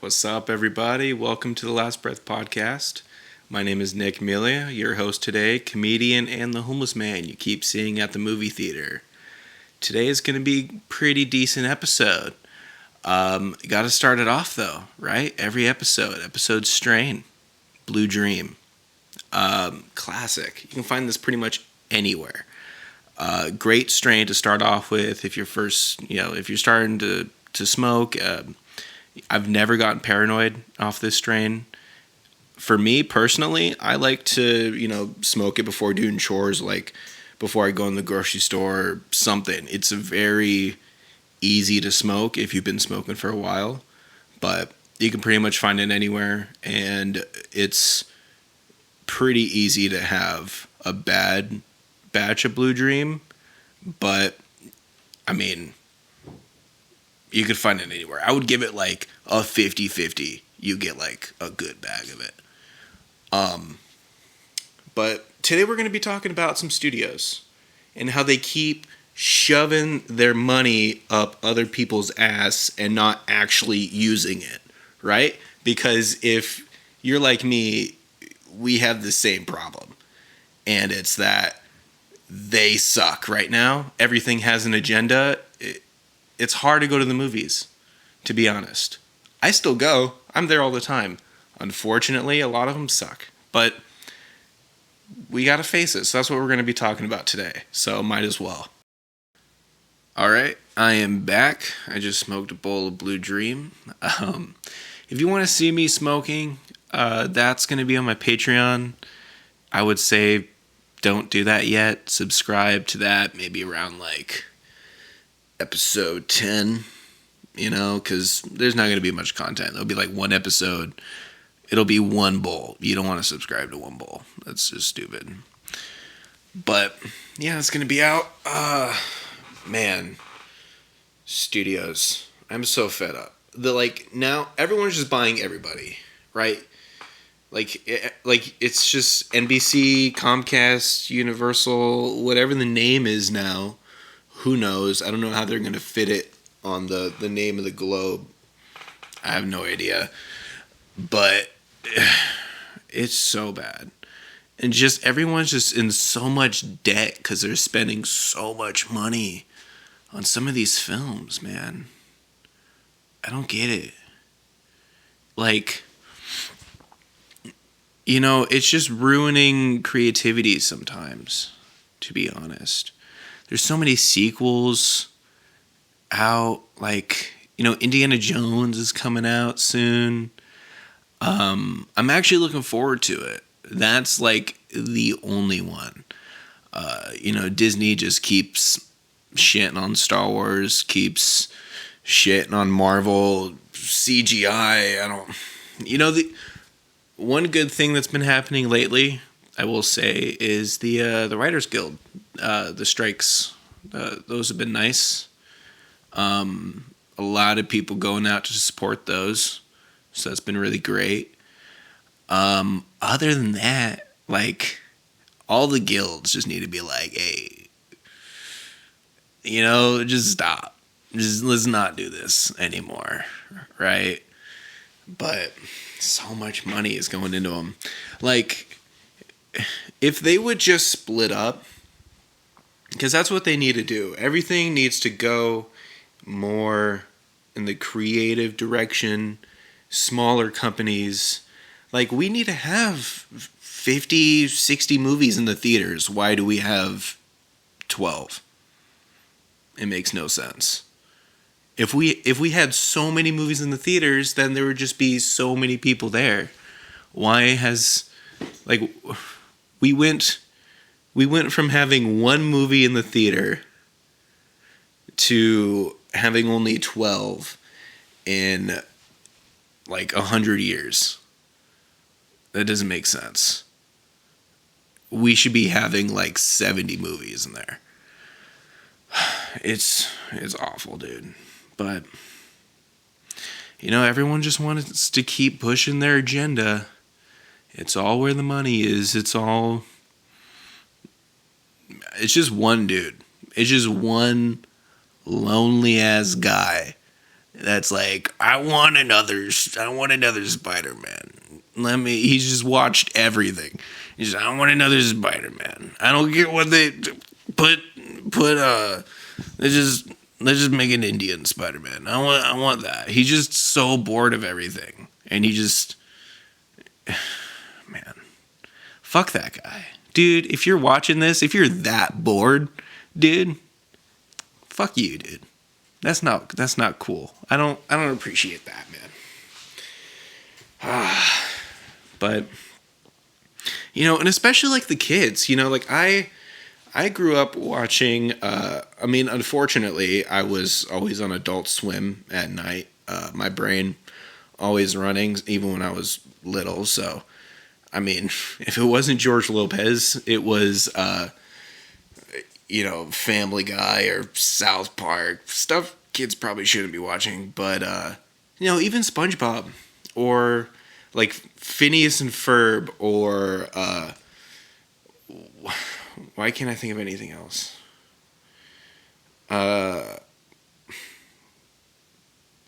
What's up, everybody? Welcome to the Last Breath podcast. My name is Nick Melia, your host today, comedian and the homeless man you keep seeing at the movie theater. Today is going to be a pretty decent episode. Got to start it off though, right? Every episode strain, Blue Dream, classic. You can find this pretty much anywhere. Great strain to start off with if you're if you're starting to smoke. I've never gotten paranoid off this strain. For me personally, I like to, smoke it before doing chores, like before I go in the grocery store or something. It's very easy to smoke if you've been smoking for a while, but you can pretty much find it anywhere, and it's pretty easy to have a bad batch of Blue Dream, but I mean, you could find it anywhere. I would give it like a 50-50. You get like a good bag of it. But today we're going to be talking about some studios and how they keep shoving their money up other people's ass and not actually using it, right? Because if you're like me, we have the same problem. And it's that they suck right now. Everything has an agenda. It's hard to go to the movies, to be honest. I still go. I'm there all the time. Unfortunately, a lot of them suck. But we got to face it. So that's what we're going to be talking about today. So might as well. All right. I am back. I just smoked a bowl of Blue Dream. If you want to see me smoking, that's going to be on my Patreon. I would say don't do that yet. Subscribe to that maybe around like episode 10, because there's not going to be much content. There'll be like one episode. It'll be one bowl. You don't want to subscribe to one bowl. That's just stupid. But yeah, it's going to be out. Man, studios. I'm so fed up. Now everyone's just buying everybody, right? It's just NBC, Comcast, Universal, whatever the name is now. Who knows? I don't know how they're going to fit it on the name of the globe. I have no idea. But it's so bad. And just everyone's just in so much debt because they're spending so much money on some of these films, man. I don't get it. It's just ruining creativity sometimes, to be honest. There's so many sequels out, Indiana Jones is coming out soon. I'm actually looking forward to it. That's the only one. Disney just keeps shitting on Star Wars, keeps shitting on Marvel, CGI. The one good thing that's been happening lately, I will say, is the Writers Guild. The strikes, those have been nice. A lot of people going out to support those, so that's been really great. Other than that, all the guilds just need to be hey, just stop. Just let's not do this anymore, right? But so much money is going into them. If they would just split up, because that's what they need to do. Everything needs to go more in the creative direction, smaller companies. We need to have 50, 60 movies in the theaters. Why do we have 12? It makes no sense. If we had so many movies in the theaters, then there would just be so many people there. Why has we went from having one movie in the theater to having only 12 in 100 years. That doesn't make sense. We should be having 70 movies in there. It's awful, dude. But everyone just wants to keep pushing their agenda. It's all where the money is. It's just one dude. It's just one lonely ass guy that's like, I want another Spider-Man. He's just watched everything. I want another Spider-Man. I don't get what they put, let's just make an Indian Spider-Man. I want that. He's just so bored of everything. And he just, man, fuck that guy. Dude, if you're watching this, if you're that bored, dude, fuck you, dude. That's not cool. I don't appreciate that, man. But and especially like the kids, like I grew up watching unfortunately, I was always on Adult Swim at night. My brain always running even when I was little, so if it wasn't George Lopez, it was Family Guy or South Park, stuff kids probably shouldn't be watching, but even SpongeBob or like Phineas and Ferb or why can't I think of anything else?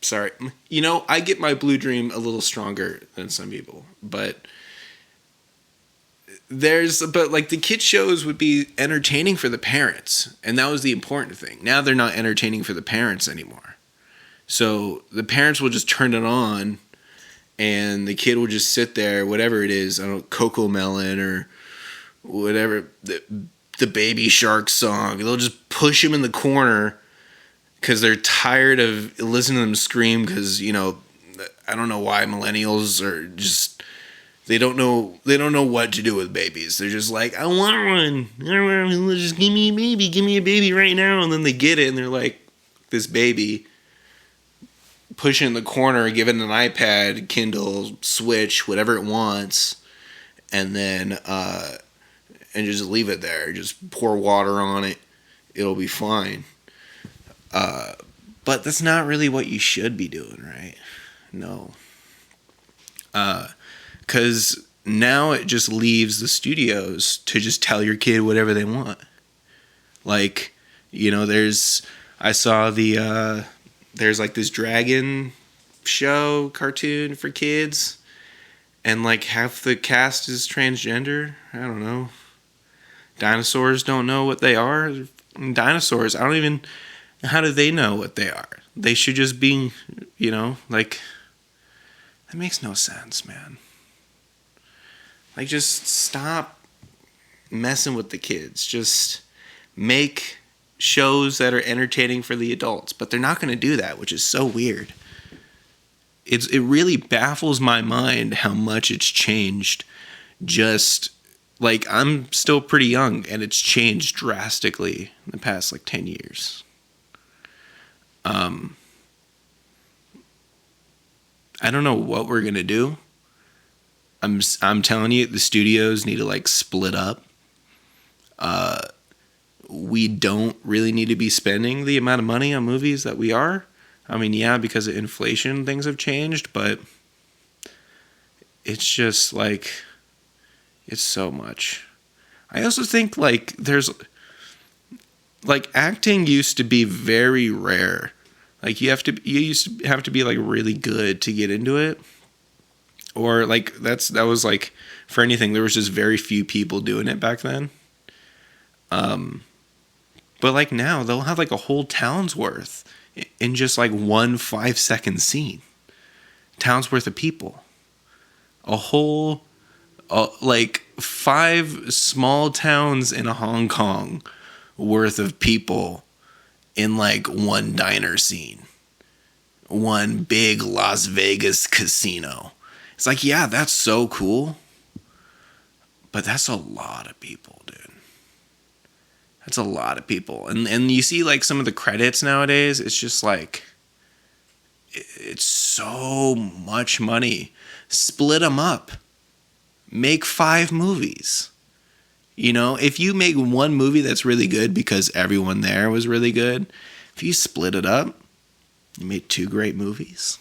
Sorry. I get my blue dream a little stronger than some people, but the kid shows would be entertaining for the parents, and that was the important thing. Now they're not entertaining for the parents anymore. So the parents will just turn it on, and the kid will just sit there, whatever it is, I don't know, Coco Melon or whatever, the Baby Shark song. They'll just push him in the corner because they're tired of listening to them scream because, I don't know why millennials are just... They don't know what to do with babies. They're just like, I want one. Just give me a baby right now. And then they get it, and they're like, this baby, push it in the corner, give it an iPad, Kindle, Switch, whatever it wants, and then and just leave it there. Just pour water on it. It'll be fine. But that's not really what you should be doing, right? No. Because now it just leaves the studios to just tell your kid whatever they want. Like, I saw there's like this dragon show cartoon for kids, and like half the cast is transgender. I don't know. Dinosaurs don't know what they are. Dinosaurs, I don't even, how do they know what they are? They should just be, like, that makes no sense, man. Like, just stop messing with the kids. Just make shows that are entertaining for the adults. But they're not going to do that, which is so weird. It really baffles my mind how much it's changed. Just, like, I'm still pretty young, and it's changed drastically in the past, 10 years. I don't know what we're going to do. I'm telling you, the studios need to split up. We don't really need to be spending the amount of money on movies that we are. Yeah, because of inflation, things have changed, but it's just it's so much. I also think there's acting used to be very rare. You used to have to be really good to get into it. Or that was for anything, there was just very few people doing it back then. But now they'll have a whole town's worth in just one 5-second scene. Town's worth of people. A whole 5 small towns in Hong Kong worth of people in one diner scene. One big Las Vegas casino. It's yeah, that's so cool. But that's a lot of people, dude. That's a lot of people. And you see some of the credits nowadays, it's just it's so much money. Split them up. Make 5 movies. If you make one movie that's really good because everyone there was really good, if you split it up, you made 2 great movies.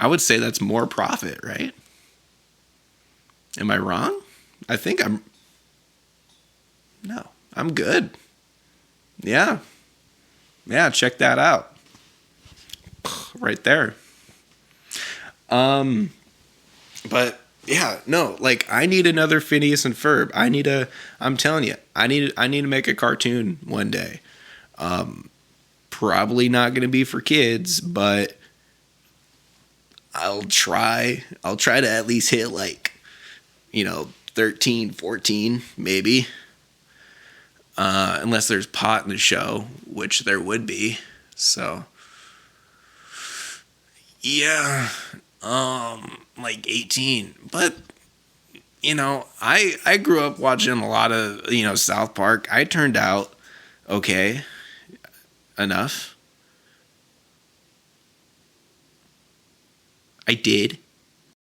I would say that's more profit, right? Am I wrong? I think No, I'm good. Yeah. Yeah, check that out. right there. But yeah, no, like I need another Phineas and Ferb. I'm telling you, I need to make a cartoon one day. Probably not going to be for kids, but I'll try to at least hit like, 13, 14 maybe. Unless there's pot in the show, which there would be. So yeah, like 18. But I grew up watching a lot of South Park. I turned out okay enough. I did.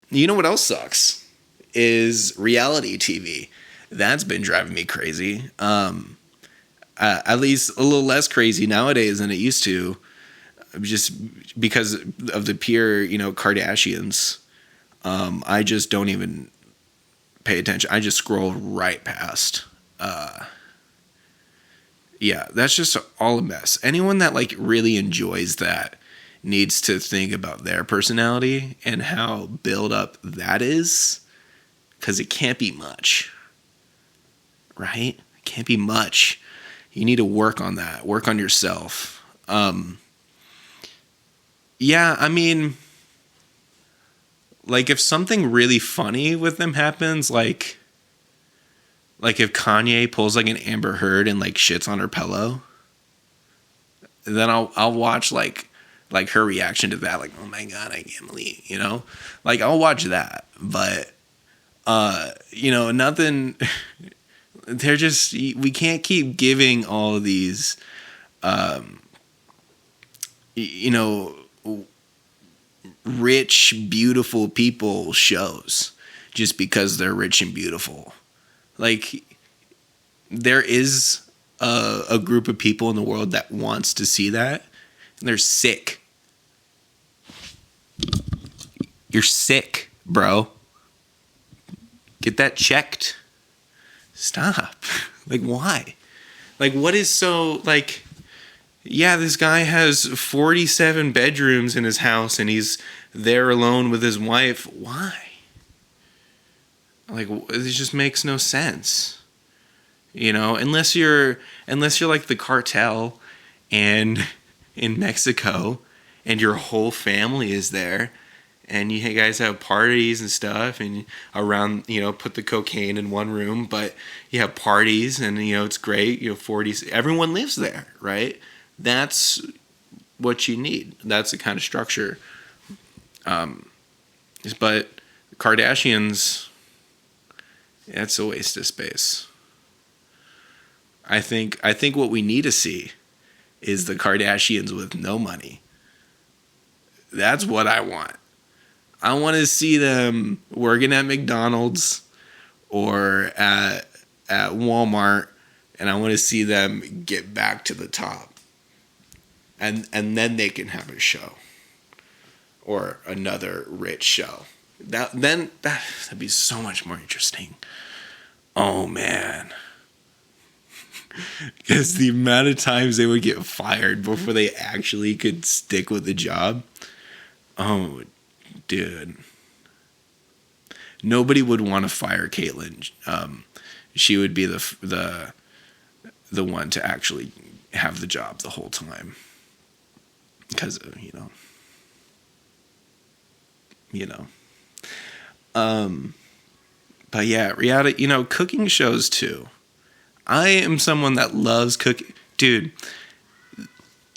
You know what else sucks is reality TV. That's been driving me crazy. At least a little less crazy nowadays than it used to, just because of the pure, Kardashians. I just don't even pay attention. I just scroll right past. Yeah, that's just all a mess. Anyone that like really enjoys that needs to think about their personality and how build up that is, because it can't be much, right? It can't be much. You need to work on that. Work on yourself. Yeah, I mean, like if something really funny with them happens, like if Kanye pulls like an Amber Heard and like shits on her pillow, then I'll watch like her reaction to that, like, oh my god, I can't believe, like I'll watch that. But nothing. They're just, we can't keep giving all of these rich, beautiful people shows just because they're rich and beautiful. Like, there is a group of people in the world that wants to see that, and they're sick. You're sick, bro. Get that checked. Stop. Like, why? Like, what is so, like, yeah, this guy has 47 bedrooms in his house and he's there alone with his wife. Why? Like, it just makes no sense. Unless you're like the cartel and in Mexico and your whole family is there and you guys have parties and stuff and around, put the cocaine in one room, but you have parties and, it's great. 40s, everyone lives there, right? That's what you need. That's the kind of structure. But Kardashians, that's a waste of space. I think what we need to see is the Kardashians with no money. That's what I want. I want to see them working at McDonald's or at Walmart, and I want to see them get back to the top. And then they can have a show or another rich show. That'd be so much more interesting. Oh man. Because the amount of times they would get fired before they actually could stick with the job. Oh, dude. Nobody would want to fire Caitlyn. She would be the one to actually have the job the whole time. Because, but yeah, reality, cooking shows too. I am someone that loves cooking. Dude,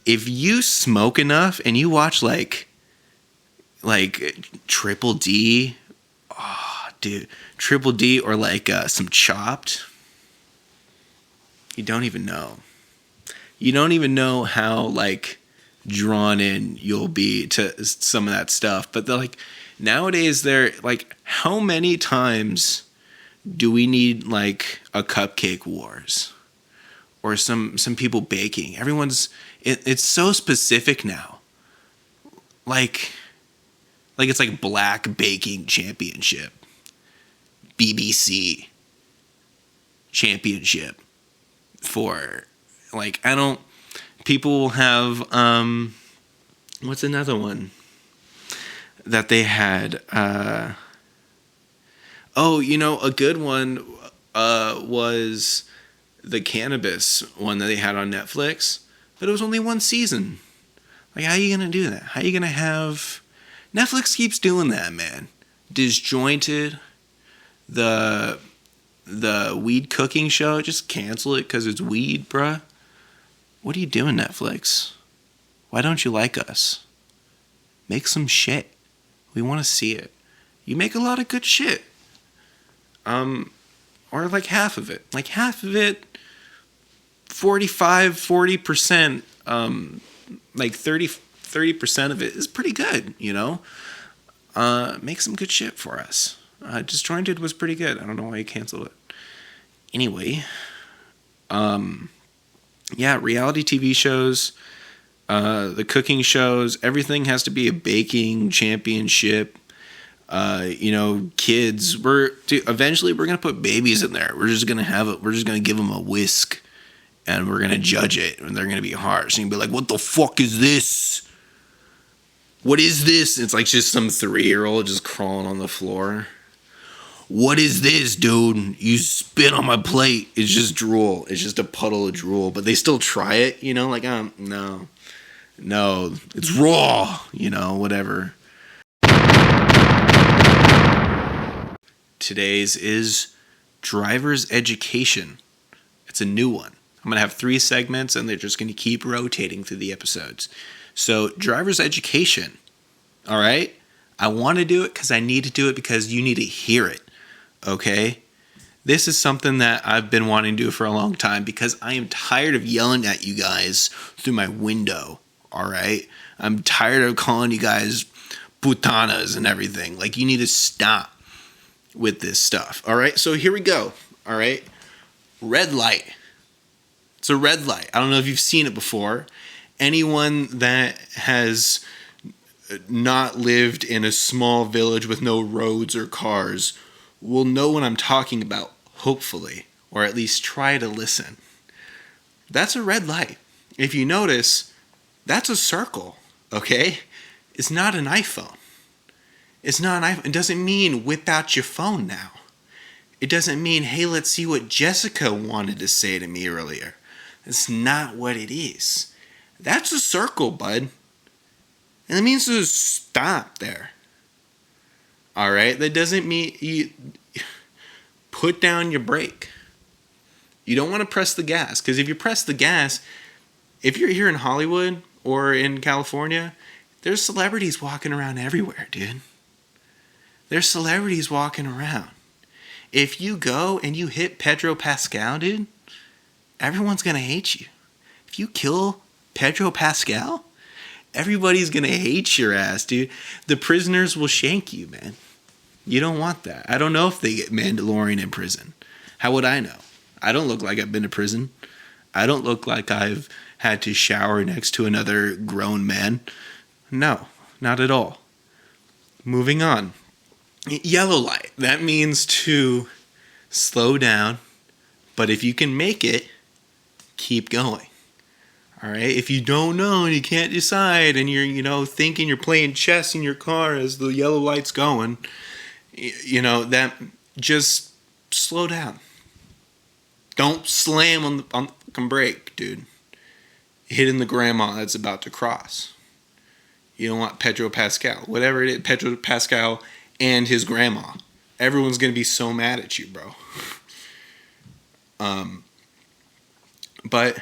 if you smoke enough and you watch like Triple D, oh, dude, Triple D or like some Chopped, you don't even know. You don't even know how like drawn in you'll be to some of that stuff. But they're like, nowadays they're like, how many times do we need like a cupcake wars or some people baking? It's so specific now. Like it's like Black Baking Championship, BBC Championship for like, people will have What's another one that they had? A good one was the cannabis one that they had on Netflix, but it was only one season. Like, how are you gonna do that? How are you gonna have... Netflix keeps doing that, man. Disjointed, the weed cooking show, just cancel it because it's weed, bruh. What are you doing, Netflix? Why don't you like us? Make some shit. We want to see it. You make a lot of good shit. Or like half of it. Like half of it, 40%, like 30% of it is pretty good, you know? Make some good shit for us. Disjointed was pretty good. I don't know why you canceled it. Anyway, reality TV shows, the cooking shows, everything has to be a baking championship. Kids, eventually we're gonna put babies in there. We're just gonna give them a whisk, and we're gonna judge it, and they're gonna be harsh. And you'll be like, "What the fuck is this? What is this?" It's like just some 3-year-old just crawling on the floor. What is this, dude? You spit on my plate. It's just drool. It's just a puddle of drool. But they still try it, like, no, it's raw, whatever. Today's is driver's education. It's a new one. I'm going to have 3 segments, and they're just going to keep rotating through the episodes. So, driver's education, all right? I want to do it because I need to do it because you need to hear it, okay? This is something that I've been wanting to do for a long time because I am tired of yelling at you guys through my window, all right? I'm tired of calling you guys putanas and everything. Like, you need to stop with this stuff, all right? So here we go, all right? Red light. It's a red light. I don't know if you've seen it before. Anyone that has not lived in a small village with no roads or cars will know what I'm talking about, hopefully, or at least try to listen. That's a red light. If you notice, that's a circle, okay? It's not an iPhone. It's not an iPhone. It doesn't mean whip out your phone now. It doesn't mean, hey, let's see what Jessica wanted to say to me earlier. That's not what it is. That's a circle, bud. And it means to stop there. All right? That doesn't mean you put down your brake. You don't want to press the gas. Because if you press the gas, if you're here in Hollywood or in California, there's celebrities walking around everywhere, dude. There's celebrities walking around. If you go and you hit Pedro Pascal, dude, everyone's going to hate you. If you kill Pedro Pascal, everybody's going to hate your ass, dude. The prisoners will shank you, man. You don't want that. I don't know if they get Mandalorian in prison. How would I know? I don't look like I've been to prison. I don't look like I've had to shower next to another grown man. No, not at all. Moving on. Yellow light. That means to slow down, but if you can make it, keep going. All right? If you don't know and you can't decide and you're, thinking you're playing chess in your car as the yellow light's going, that just slow down. Don't slam on the fucking brake, dude. Hitting the grandma that's about to cross. You don't want Pedro Pascal. Whatever it is, Pedro Pascal and his grandma. Everyone's going to be so mad at you, bro. But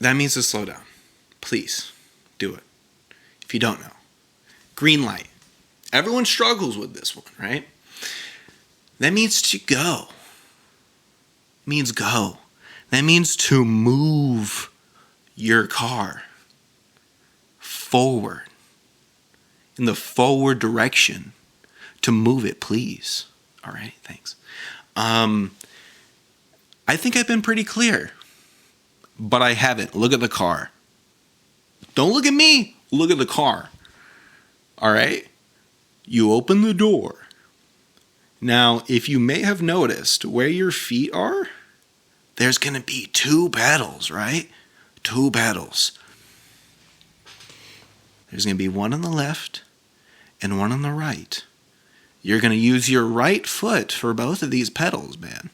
that means to slow down. Please do it. If you don't know. Green light. Everyone struggles with this one, right? That means to go. Means go. That means to move your car forward. In the forward direction. To move it, please. All right, thanks. I think I've been pretty clear. But I haven't. Look at the car. Don't look at me. Look at the car. All right? You open the door. Now, if you may have noticed where your feet are, there's going to be 2 pedals, right? 2 pedals. There's going to be one on the left and one on the right. You're going to use your right foot for both of these pedals, man.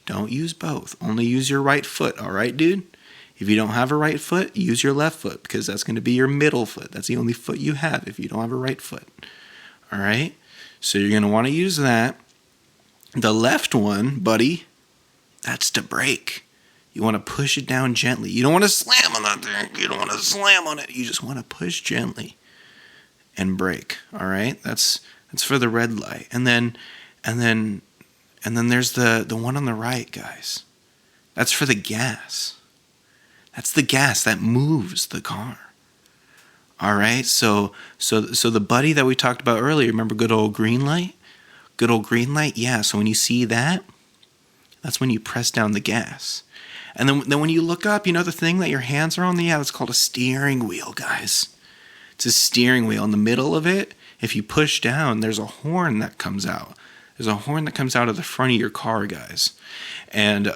Don't use both. Only use your right foot, all right, dude? If you don't have a right foot, use your left foot because that's going to be your middle foot. That's the only foot you have if you don't have a right foot. All right? So you're going to want to use that. The left one, buddy, that's to brake. You want to push it down gently. You don't want to slam on that thing. You don't want to slam on it. You just want to push gently and brake. All right? That's for the red light. And then there's the one on the right, guys. That's for the gas. That's the gas that moves the car. All right? So the buddy that we talked about earlier, remember good old green light? Good old green light? Yeah, so when you see that, that's when you press down the gas. And then when you look up, you know the thing that your hands are on? Yeah, that's called a steering wheel, guys. It's a steering wheel. In the middle of it, if you push down, there's a horn that comes out. There's a horn that comes out of the front of your car, guys. And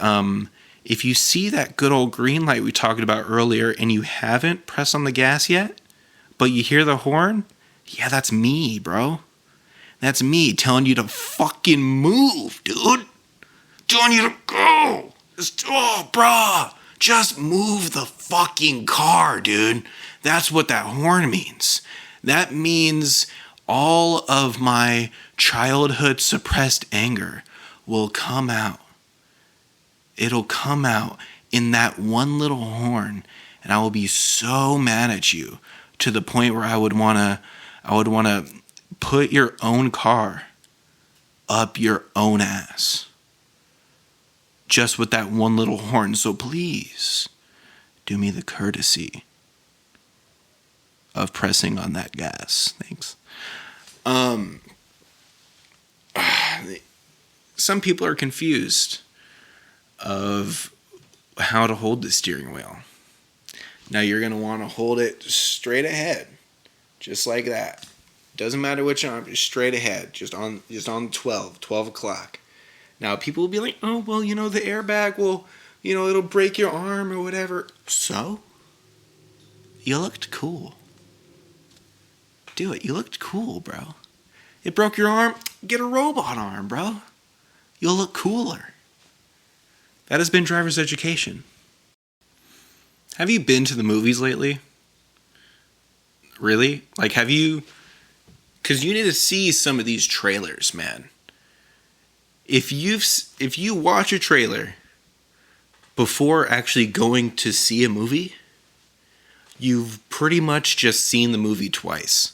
if you see that good old green light we talked about earlier and you haven't pressed on the gas yet, but you hear the horn, yeah, that's me, bro. That's me telling you to fucking move, dude. Telling you to go. Bruh. Just move the fucking car, dude. That's what that horn means. That means all of my childhood suppressed anger will come out. It'll come out in that one little horn, and I will be so mad at you to the point where I would want to put your own car up your own ass. Just with that one little horn. So please, do me the courtesy of pressing on that gas. Thanks. Some people are confused of how to hold the steering wheel. Now you're going to want to hold it straight ahead, just like that. Doesn't matter which arm, just straight ahead, just on 12 o'clock. Now people will be like, oh, well, the airbag will, it'll break your arm or whatever. So? You looked cool. Do it. You looked cool, bro. It broke your arm? Get a robot arm, bro. You'll look cooler. That has been driver's education. Have you been to the movies lately? Really? Like, have you? Because you need to see some of these trailers, man. If you watch a trailer before actually going to see a movie, you've pretty much just seen the movie twice.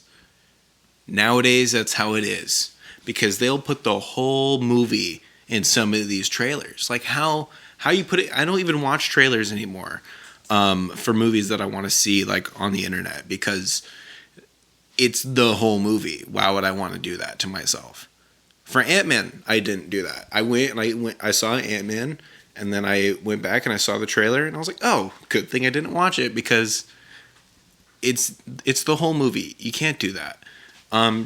Nowadays, that's how it is. Because they'll put the whole movie in some of these trailers. Like how you put it, I don't even watch trailers anymore for movies that I want to see like on the internet because it's the whole movie. Why would I want to do that to myself? For Ant-Man, I didn't do that. I saw Ant-Man and then I went back and I saw the trailer and I was like, oh, good thing I didn't watch it because it's the whole movie. You can't do that.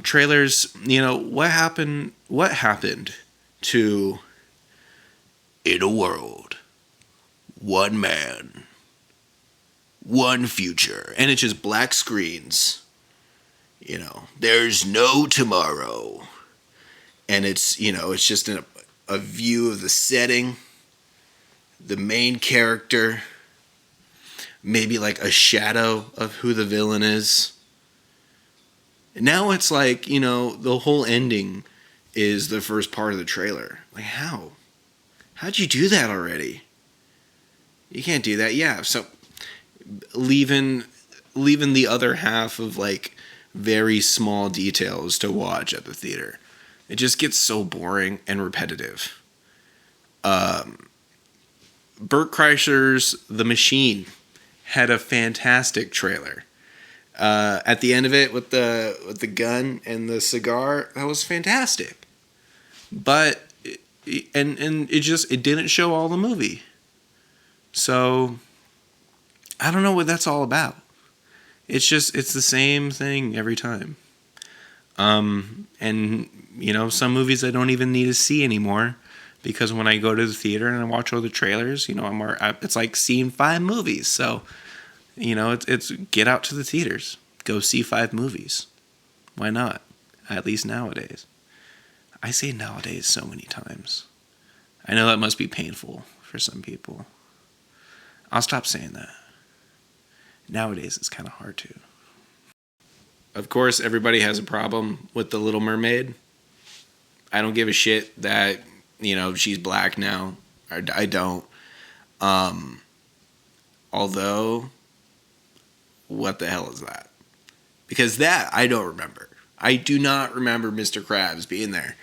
Trailers, what happened to In a World, One Man, One Future, and it's just black screens, there's no tomorrow, and it's just a view of the setting, the main character, maybe like a shadow of who the villain is. Now it's like, the whole ending is the first part of the trailer. Like, how? How'd you do that already? You can't do that. Yeah, so leaving the other half of, like, very small details to watch at the theater. It just gets so boring and repetitive. Bert Kreischer's The Machine had a fantastic trailer. At the end of it with the gun and the cigar, that was fantastic. But it didn't show all the movie. So I don't know what that's all about. It's the same thing every time. And some movies I don't even need to see anymore because when I go to the theater and I watch all the trailers, it's like seeing 5 movies. So it's get out to the theaters. go see 5 movies. Why not? At least nowadays. I say nowadays so many times. I know that must be painful for some people. I'll stop saying that. Nowadays, it's kind of hard to. Of course, everybody has a problem with The Little Mermaid. I don't give a shit that, she's black now. I don't. Although, what the hell is that? Because that, I don't remember. I do not remember Mr. Krabs being there.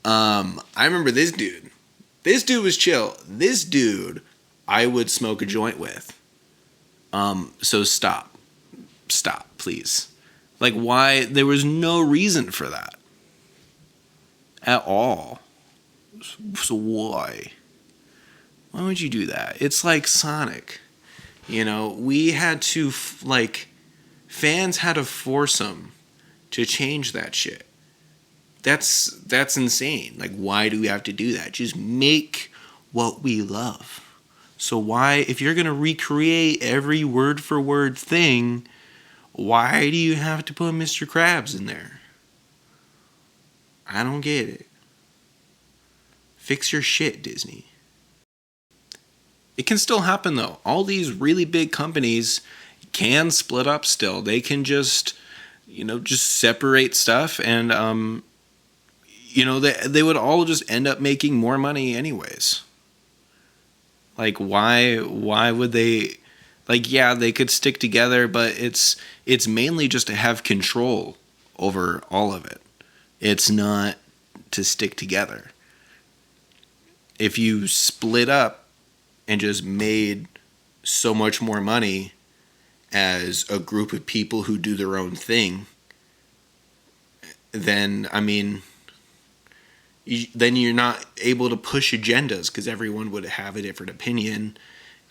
I remember this dude. This dude was chill. This dude, I would smoke a joint with. So stop. Stop, please. Like, why? There was no reason for that. At all. So why? Why would you do that? It's like Sonic. We had to, fans had to force them to change that shit. That's insane. Like, why do we have to do that? Just make what we love. So why, if you're going to recreate every word for word thing, why do you have to put Mr. Krabs in there? I don't get it. Fix your shit, Disney. It can still happen, though. All these really big companies can split up still. They can just separate stuff, and they would all just end up making more money anyways. Like, why would they? Like, yeah, they could stick together, but it's mainly just to have control over all of it. It's not to stick together. If you split up and just made so much more money as a group of people who do their own thing, then, then you're not able to push agendas because everyone would have a different opinion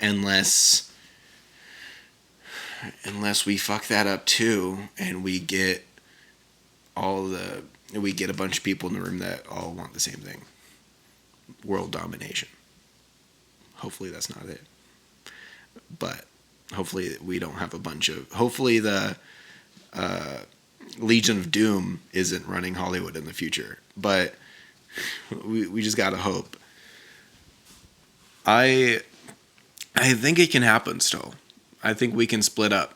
unless we fuck that up too and we get a bunch of people in the room that all want the same thing. World domination. Hopefully that's not it. But hopefully we don't have hopefully the Legion of Doom isn't running Hollywood in the future. But we just gotta hope. I think it can happen still. I think we can split up.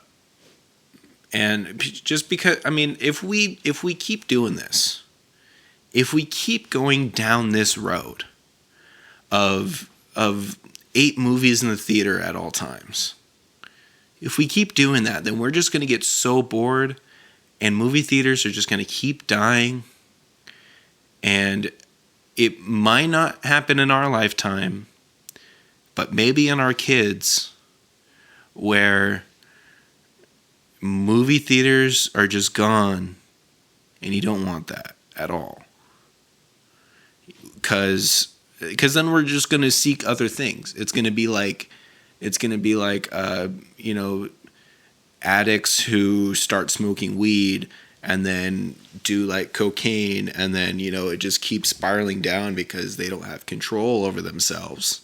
And just because, if we keep doing this, if we keep going down this road of 8 movies in the theater at all times, if we keep doing that, then we're just going to get so bored, and movie theaters are just going to keep dying. And it might not happen in our lifetime, but maybe in our kids, where movie theaters are just gone, and you don't want that at all. Because then we're just going to seek other things. It's going to be like addicts who start smoking weed and then do like cocaine, and then, it just keeps spiraling down because they don't have control over themselves.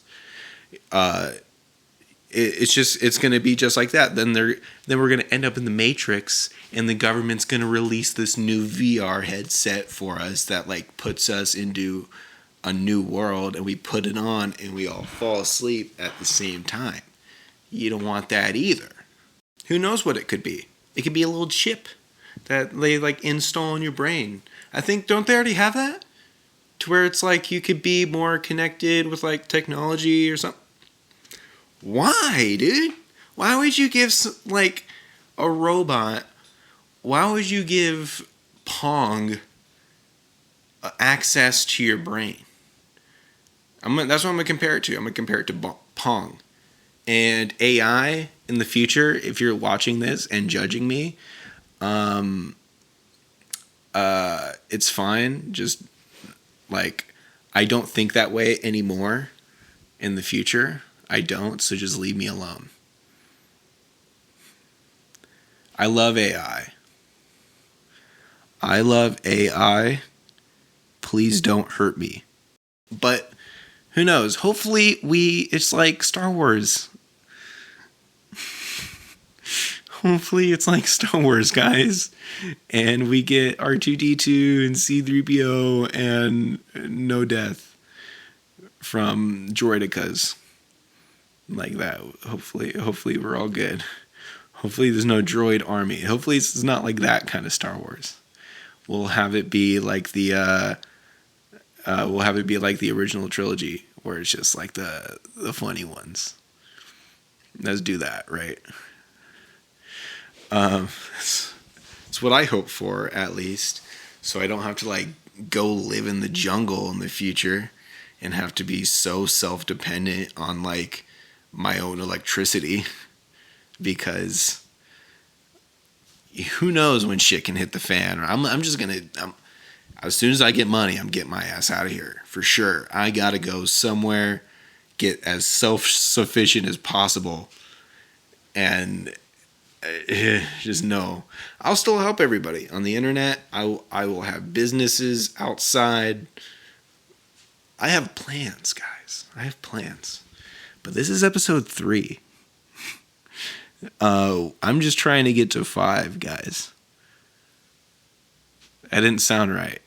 It's going to be just like that. Then we're going to end up in the Matrix, and the government's going to release this new VR headset for us that puts us into a new world, and we put it on and we all fall asleep at the same time. You don't want that either. Who knows what it could be? It could be a little chip that they install in your brain. I think, don't they already have that? To where it's you could be more connected with technology or something. Why, dude? Why would you give a robot? Why would you give Pong access to your brain? That's what I'm gonna compare it to. I'm gonna compare it to Pong. And AI in the future, if you're watching this and judging me, it's fine. Just I don't think that way anymore in the future. I don't, so just leave me alone. I love AI. Please don't hurt me. But who knows? Hopefully it's like Star Wars. hopefully it's like Star Wars, guys, and we get R2D2 and C3PO and no death from droidicas like that. Hopefully we're all good. Hopefully there's no droid army. Hopefully it's not like that kind of Star Wars. We'll have it be like the original trilogy, where it's just like the funny ones. Let's do that, right? It's what I hope for, at least, so I don't have to like go live in the jungle in the future and have to be so self-dependent on like my own electricity, because who knows when shit can hit the fan. I'm just gonna as soon as I get money, I'm getting my ass out of here for sure. I gotta go somewhere, get as self-sufficient as possible, and just know I'll still help everybody on the internet. I will have businesses outside. I have plans, guys. I have plans. But this is episode 3. I'm just trying to get to 5, guys. That didn't sound right.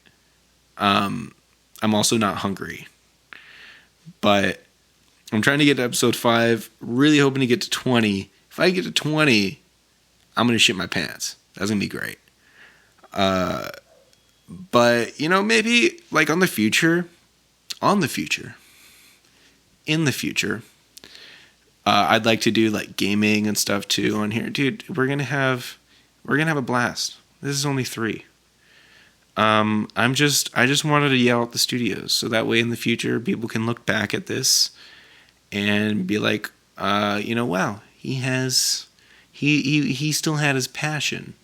I'm also not hungry. But I'm trying to get to episode 5, really hoping to get to 20. If I get to 20, I'm going to shit my pants. That's going to be great. But, maybe like in the future, I'd like to do like gaming and stuff too on here. Dude, we're going to have a blast. This is only 3. I just wanted to yell at the studios so that way in the future people can look back at this and be like, wow, he still had his passion.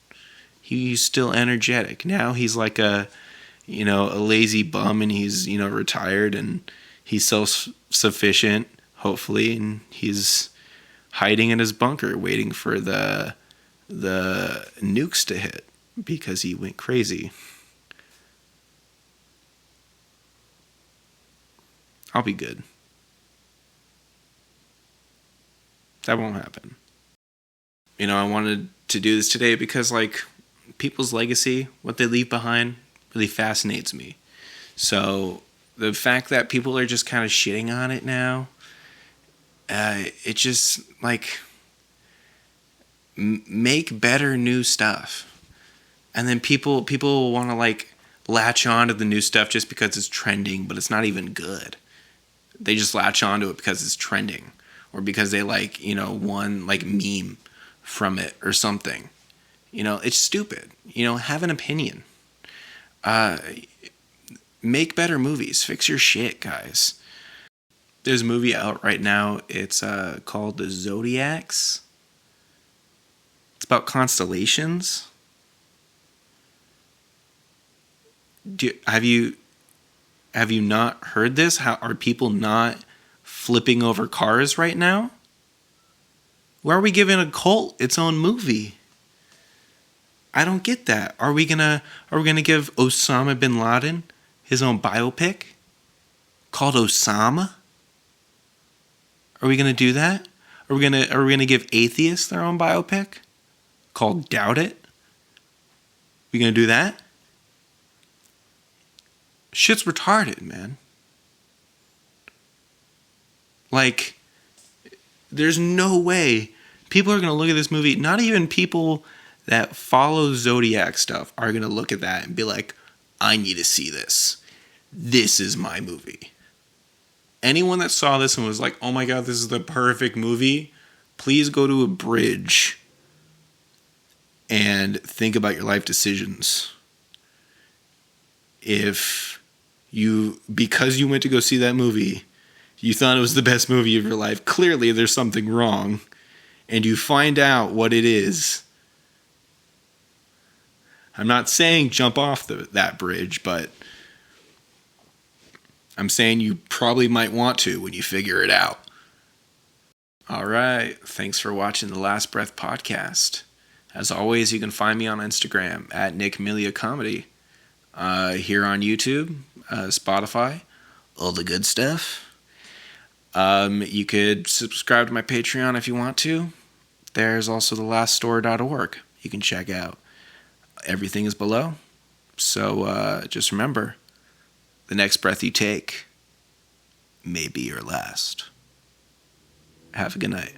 He's still energetic. Now he's like a lazy bum, and he's, retired, and he's self-sufficient, hopefully, and he's hiding in his bunker waiting for the nukes to hit because he went crazy. I'll be good. That won't happen. I wanted to do this today because, like, people's legacy, what they leave behind, really fascinates me. So the fact that people are just kind of shitting on it now, it just, like, make better new stuff. And then people will want to, like, latch on to the new stuff just because it's trending, but it's not even good. They just latch onto it because it's trending, or because they like, one like meme from it or something. It's stupid. Have an opinion. Make better movies. Fix your shit, guys. There's a movie out right now. It's called The Zodiacs. It's about constellations. Have you not heard this? How are people not flipping over cars right now? Why are we giving a cult its own movie? I don't get that. Are we gonna give Osama bin Laden his own biopic called Osama? Are we gonna do that? Are we gonna give atheists their own biopic called Doubt It? We gonna do that? Shit's retarded, man. Like, there's no way people are going to look at this movie. Not even people that follow Zodiac stuff are going to look at that and be like, I need to see this. This is my movie. Anyone that saw this and was like, oh my God, this is the perfect movie, please go to a bridge and think about your life decisions. Because you went to go see that movie, you thought it was the best movie of your life, clearly there's something wrong, and you find out what it is. I'm not saying jump off that bridge, but I'm saying you probably might want to when you figure it out. All right, thanks for watching the Last Breath podcast. As always, you can find me on Instagram at Nick Milia Comedy. Here on YouTube, Spotify, all the good stuff. You could subscribe to my Patreon if you want to. there's also thelaststore.org you can check out. Everything is below. So just remember, the next breath you take may be your last. Have a good night.